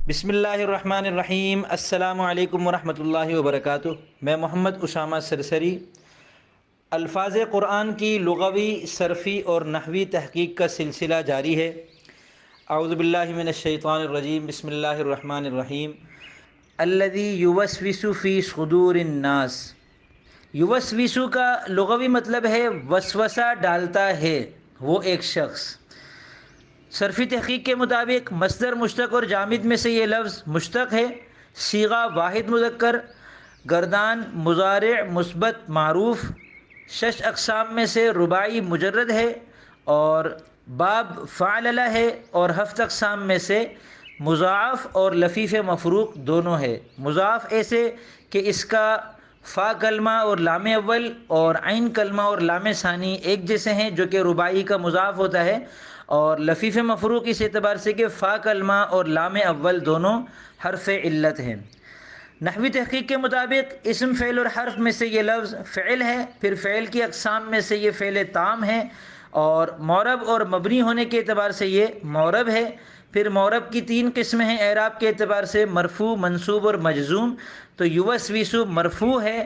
بسم اللہ الرحمن الرحیم۔ السلام علیکم ورحمۃ اللہ وبرکاتہ۔ میں محمد اسامہ سرسری الفاظ قرآن کی لغوی، صرفی اور نحوی تحقیق کا سلسلہ جاری ہے۔ اعوذ باللہ من الشیطان الرجیم، بسم اللہ الرحمن الرحیم۔ الذی یوسوس فی صدور الناس۔ یوسوس کا لغوی مطلب ہے وسوسہ ڈالتا ہے، وہ ایک شخص۔ صرفی تحقیق کے مطابق مصدر مشتق اور جامد میں سے یہ لفظ مشتق ہے۔ صیغہ واحد مذکر، گردان مضارع مثبت معروف، 6 اقسام میں سے رباعی مجرد ہے اور باب فعللہ ہے، اور 7 اقسام میں سے مضاعف اور لفیف مفروق دونوں ہے۔ مضاعف ایسے کہ اس کا فا کلمہ اور لام اول اور عین کلمہ اور لام ثانی ایک جیسے ہیں، جو کہ رباعی کا مضاعف ہوتا ہے، اور لفیف مفروق اس اعتبار سے کہ فا کلمہ اور لام اول دونوں حرف علت ہیں۔ نحوی تحقیق کے مطابق اسم فعل اور حرف میں سے یہ لفظ فعل ہے، پھر فعل کی اقسام میں سے یہ فعل تام ہے، اور معرب اور مبنی ہونے کے اعتبار سے یہ معرب ہے۔ پھر معرب کی 3 قسمیں ہیں اعراب کے اعتبار سے، مرفوع، منصوب اور مجزوم۔ تو یوسوس مرفوع ہے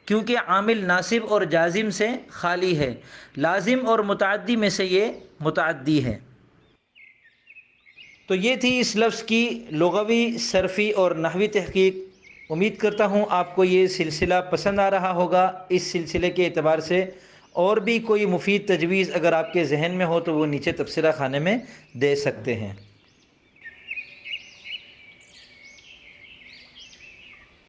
کیونکہ عامل ناصب اور جازم سے خالی ہے، لازم اور متعدی میں سے یہ متعدی ہے۔ تو یہ تھی اس لفظ کی لغوی، صرفی اور نحوی تحقیق۔ امید کرتا ہوں آپ کو یہ سلسلہ پسند آ رہا ہوگا۔ اس سلسلے کے اعتبار سے اور بھی کوئی مفید تجویز اگر آپ کے ذہن میں ہو تو وہ نیچے تبصرہ خانے میں دے سکتے ہیں۔